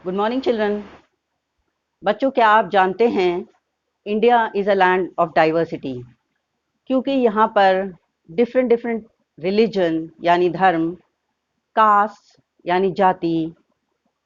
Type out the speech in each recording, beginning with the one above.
Good morning children. बच्चों, क्या आप जानते हैं India is a land of diversity, क्योंकि यहाँ पर डिफरेंट डिफरेंट रिलीजन यानी धर्म, कास्ट यानी जाति,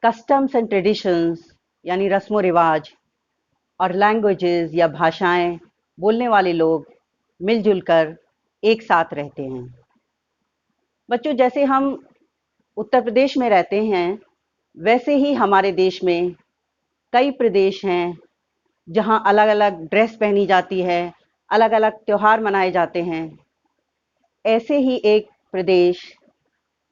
कस्टम्स एंड ट्रेडिशंस यानी रस्मों रिवाज और लैंग्वेजेस या भाषाएं बोलने वाले लोग मिलजुल कर एक साथ रहते हैं। बच्चों, जैसे हम उत्तर प्रदेश में रहते हैं, वैसे ही हमारे देश में कई प्रदेश हैं जहाँ अलग-अलग ड्रेस पहनी जाती है, अलग-अलग त्योहार मनाए जाते हैं। ऐसे ही एक प्रदेश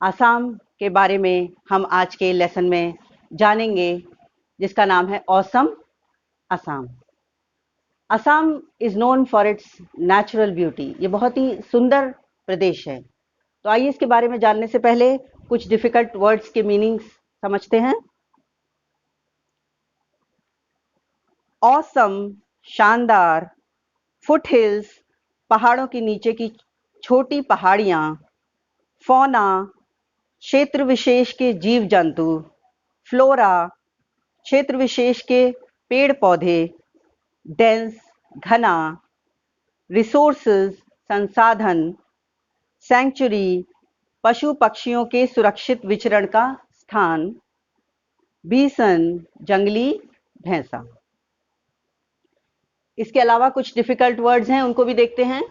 असम के बारे में हम आज के लेसन में जानेंगे, जिसका नाम है awesome Assam. Assam is known for its natural beauty. ये बहुत ही सुंदर प्रदेश है। तो आइए इसके बारे में जानने से पहले कुछ डिफ़िकल्ट वर्ड्स के मीनिंग्स समझते हैं। ऑसम शानदार, फुट हिल्स पहाड़ों के नीचे की छोटी पहाड़ियाँ, फौना क्षेत्र विशेष के जीव जंतु, फ्लोरा क्षेत्र विशेष के पेड़ पौधे, डेंस घना, रिसोर्सेज संसाधन, सेंचुरी पशु पक्षियों के सुरक्षित विचरण का स्थान, बीसन जंगली भैंसा। इसके अलावा कुछ डिफिकल्ट वर्ड्स हैं, उनको भी देखते हैं।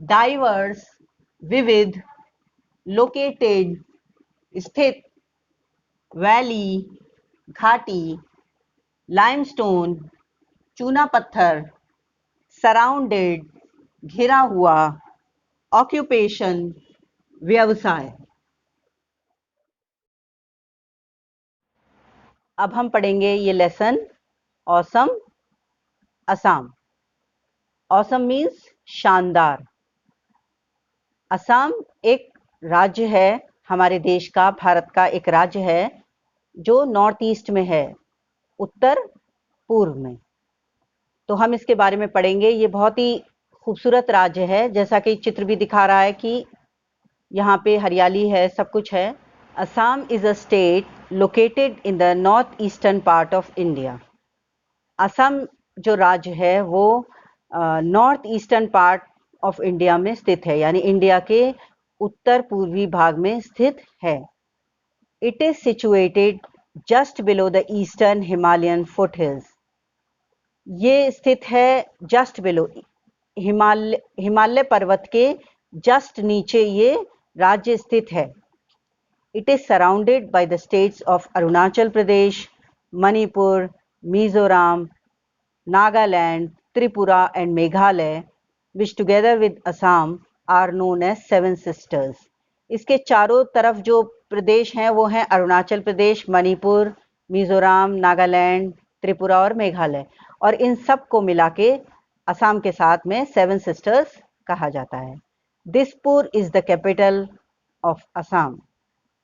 डाइवर्स विविध, लोकेटेड स्थित, वैली घाटी, लाइमस्टोन चूना पत्थर, सराउंडेड घिरा हुआ, ऑक्यूपेशन व्यवसाय। अब हम पढ़ेंगे ये lesson awesome Assam. Awesome means शानदार। असम एक राज्य है, हमारे देश का, भारत का एक राज्य है जो नॉर्थ ईस्ट में है, उत्तर पूर्व में। तो हम इसके बारे में पढ़ेंगे। ये बहुत ही खूबसूरत राज्य है, जैसा कि चित्र भी दिखा रहा है कि यहाँ पे हरियाली है, सब कुछ है। Assam is a state located in the north eastern part of India. Assam जो राज्य है वो north eastern part of India में स्थित है, यानी इंडिया के उत्तर पूर्वी भाग में स्थित है। It is situated just below the eastern Himalayan foot hills. ये स्थित है जस्ट बिलो, हिमालय पर्वत के जस्ट नीचे ये राज्य स्थित है। It is surrounded by the states of Arunachal Pradesh, Manipur, Mizoram, Nagaland, Tripura and Meghalaya, which together with Assam are known as Seven Sisters. इसके चारों तरफ जो प्रदेश हैं वो हैं अरुणाचल प्रदेश, मणिपुर, मिजोरम, नागालैंड, त्रिपुरा और मेघालय, और इन सब को मिला के असम के साथ में सेवन सिस्टर्स कहा जाता है। Dispur is the capital of Assam.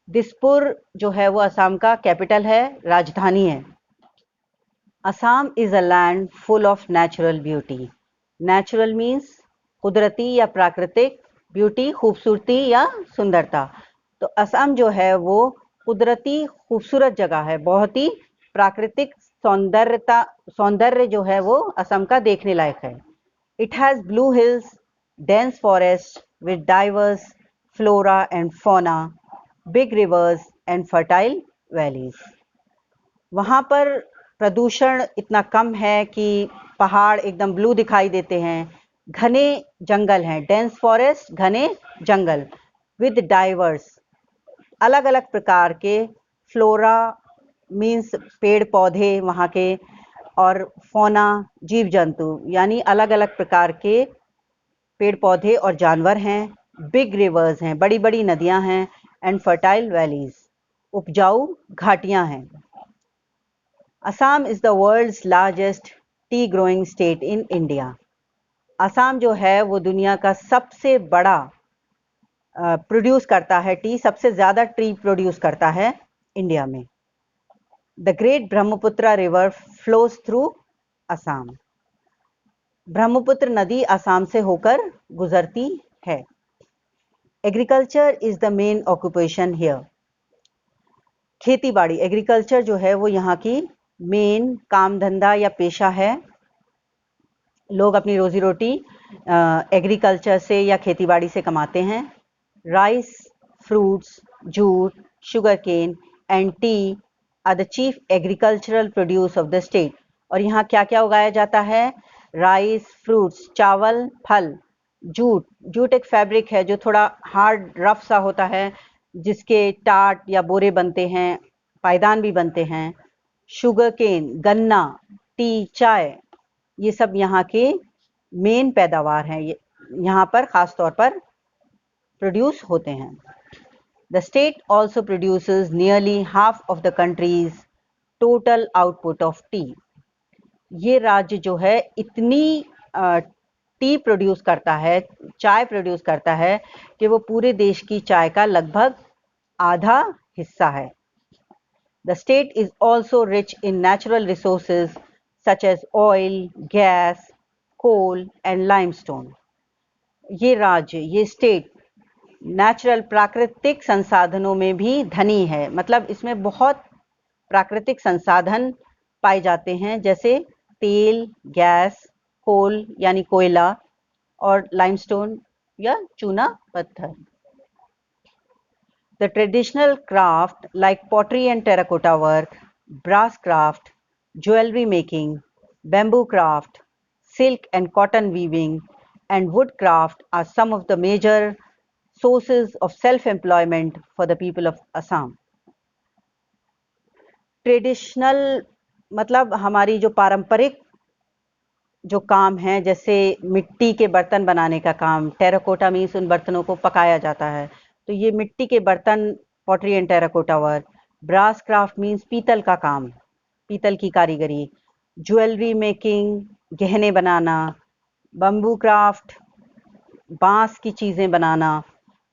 Dispur जो है वो असम का कैपिटल है, राजधानी है। Assam is a land full of natural beauty. Natural means कुदरती या प्राकृतिक, ब्यूटी खूबसूरती या सुंदरता। तो असम जो है वो कुदरती खूबसूरत जगह है, बहुत ही प्राकृतिक सौंदर्य जो है वो असम का देखने लायक है। It has blue hills, dense forests with diverse flora and fauna, big rivers and fertile valleys. वहाँ पर प्रदूषण इतना कम है कि पहाड़ एकदम ब्लू दिखाई देते हैं, घने जंगल हैं, डेंस फॉरेस्ट घने जंगल, विद डाइवर्स अलग अलग प्रकार के, फ्लोरा मीन्स पेड़ पौधे वहाँ के, और फौना जीव जंतु यानी अलग अलग प्रकार के पेड़ पौधे और जानवर हैं। बिग रिवर्स हैं, बड़ी बड़ी नदियाँ हैं, एंड फर्टाइल वैलीज उपजाऊ घाटियाँ हैं। Assam is the world's largest tea growing state in India. Assam जो है वो दुनिया का सबसे बड़ा प्रोड्यूस करता है टी, सबसे ज़्यादा टी प्रोड्यूस करता है इंडिया में। The great Brahmaputra river flows through Assam. Brahmaputra नदी असम से होकर गुजरती है। Agriculture is the main occupation here. खेती बाड़ी, एग्रीकल्चर जो है वो यहाँ की मेन काम धंधा या पेशा है। लोग अपनी रोजी रोटी एग्रीकल्चर से या खेती बाड़ी से कमाते हैं। Rice, fruits, jute, sugar cane and tea are the chief agricultural produce of the state. और यहाँ क्या क्या उगाया जाता है? राइस, फ्रूट्स, चावल, फल, जूट। जूट एक फैब्रिक है जो थोड़ा हार्ड रफ सा होता है, जिसके टाट या बोरे बनते हैं, पायदान भी बनते हैं। शुगर केन, गन्ना, टी, चाय, ये सब यहाँ के मेन पैदावार हैं, ये यहाँ पर खास तौर पर प्रोड्यूस होते हैं। The state also produces nearly half of the country's total output of tea. ये राज्य जो है इतनी टी प्रोड्यूस करता है, चाय प्रोड्यूस करता है कि वो पूरे देश की चाय का लगभग आधा हिस्सा है। The state is also rich in natural resources such as oil, gas, coal and limestone. ये राज्य, ये स्टेट नेचुरल प्राकृतिक संसाधनों में भी धनी है। मतलब इसमें बहुत प्राकृतिक संसाधन पाए जाते हैं, जैसे तेल, गैस, कोल यानी कोयला और लाइमस्टोन या चूना पत्थर। The traditional craft like pottery and terracotta work, brass craft, jewelry making, bamboo craft, silk and cotton weaving, and wood craft are some of the major sources of self-employment for the people of Assam. Traditional मतलब हमारी जो पारंपरिक जो काम है, जैसे मिट्टी के बर्तन बनाने का काम, टेराकोटा मीन्स उन बर्तनों को पकाया जाता है, तो ये मिट्टी के बर्तन, pottery and terracotta work. Brass craft means पीतल का काम, पीतल की कारीगरी। ज्वेलरी मेकिंग, गहने बनाना। बम्बू क्राफ्ट, बांस की चीज़ें बनाना,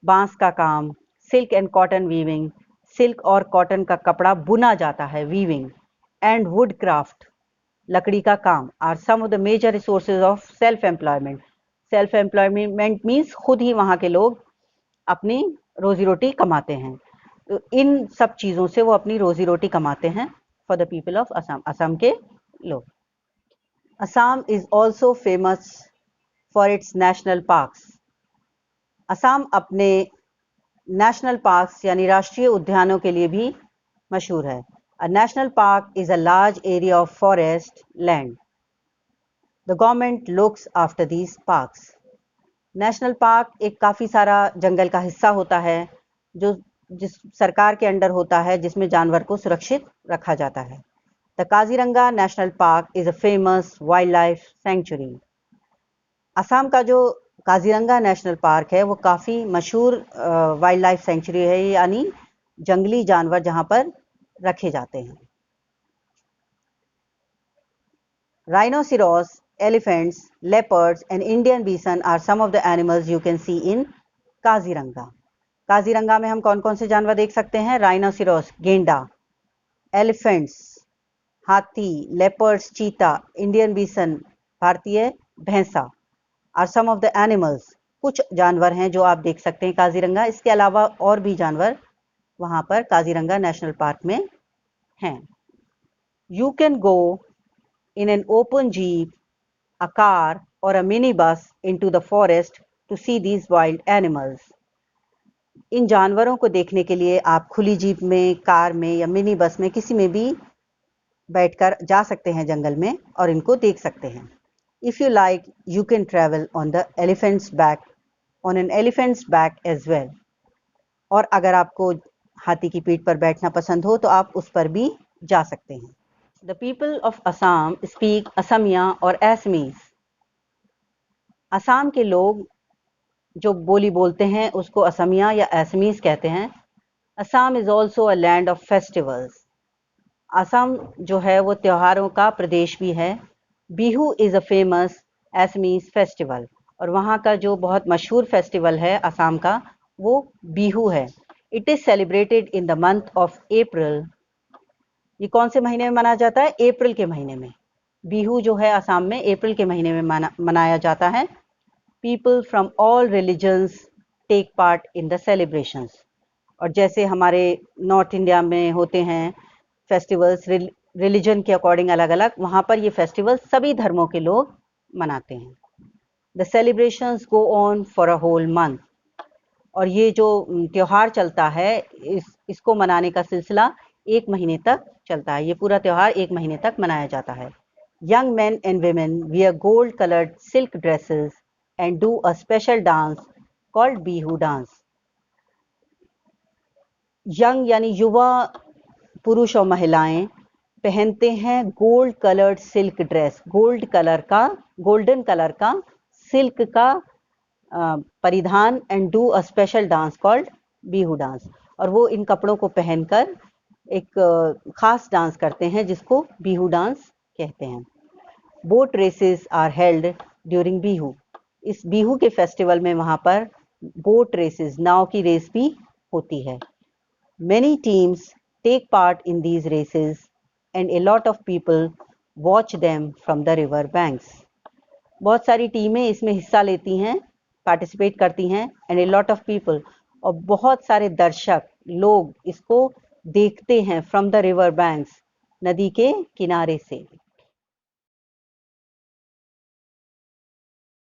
बांस का काम। Silk and cotton weaving, silk और कॉटन का कपड़ा बुना जाता है, वीविंग। एंड वुड क्राफ्ट, लकड़ी का काम, are some of the major resources of self employment. Self employment means खुद ही वहाँ के लोग अपनी रोजी रोटी कमाते हैं। तो इन सब चीज़ों से वो अपनी रोजी रोटी कमाते हैं for the people of Assam, Assam के लोग। Assam is also famous for its national parks. Assam अपने नेशनल पार्क्स यानी राष्ट्रीय उद्यानों के लिए भी मशहूर है। A national park is a large area of forest land. The government looks after these parks. National park एक काफ़ी सारा जंगल का हिस्सा होता है जो जिस सरकार के अंडर होता है, जिसमें जानवर को सुरक्षित रखा जाता है। The Kaziranga national park is a famous wild life sanctuary. Assam का जो काजीरंगा नेशनल पार्क है वो काफ़ी मशहूर वाइल्ड लाइफ सेंचुरी है, यानी जंगली जानवर जहाँ पर रखे जाते हैं। Rhinoceros, elephants, leopards and Indian bison are some of the animals you can see in Kaziranga. Kaziranga में हम कौन कौन से जानवर देख सकते हैं? राइनोसिरोस, गेंडा, एलिफेंट्स, हाथी, लेपर्ड्स, चीता, इंडियन बीसन, भारतीय भैंसा, are some of the animals, कुछ जानवर हैं जो आप देख सकते हैं काजीरंगा। इसके अलावा और भी जानवर वहाँ पर काजीरंगा नेशनल पार्क में हैं। You can go in an open jeep, a car or a minibus into the forest to see these wild animals. इन जानवरों को देखने के लिए आप खुली जीप में, कार में या मिनी बस में, किसी में भी बैठकर जा सकते हैं जंगल में और इनको देख सकते हैं। If you like, you can travel on the elephant's back, on an elephant's back as well. और अगर आपको हाथी की पीठ पर बैठना पसंद हो तो आप उस पर भी जा सकते हैं। The people of Assam speak Asamiya और एसमीज। असम के लोग जो बोली बोलते हैं उसको असमिया या एसमीज कहते हैं। Assam is also a land of festivals. Assam जो है वो त्योहारों का प्रदेश भी है। Bihu is a famous एसमीज festival, और वहाँ का जो बहुत मशहूर फेस्टिवल है असम का वो बिहू है। It is celebrated in the month of April. ये कौन से महीने में मनाया जाता है? अप्रैल के महीने में। बिहू जो है असम में अप्रैल के महीने में मनाया जाता है। People from all religions take part in the celebrations. और जैसे हमारे नॉर्थ इंडिया में होते हैं फेस्टिवल्स रिलीजन के अकॉर्डिंग अलग अलग, वहाँ पर ये फेस्टिवल सभी धर्मों के लोग मनाते हैं। The celebrations go on for a whole month. और ये जो त्योहार चलता है, इसको मनाने का सिलसिला 1 महीने तक चलता है। ये पूरा त्योहार 1 महीने तक मनाया जाता है। Young men and women wear gold colored silk dresses and do a special dance called Bihu dance. Young यानी युवा पुरुष और महिलाएं पहनते हैं gold coloured silk dress, golden colour का सिल्क का परिधान, and do a special dance called Bihu dance. और वो इन कपड़ों को पहनकर एक खास डांस करते हैं जिसको बिहू डांस कहते हैं। Boat races are held during Bihu. इस बिहू के फेस्टिवल में वहाँ पर बोट रेसेस, नाव की रेस भी होती है। Many teams take part in these races and a lot of people watch them from the river banks. बहुत सारी टीमें इसमें हिस्सा लेती हैं, पार्टिसिपेट करती हैं, and a lot of people, और बहुत सारे दर्शक लोग इसको देखते हैं from the river banks, नदी के किनारे से।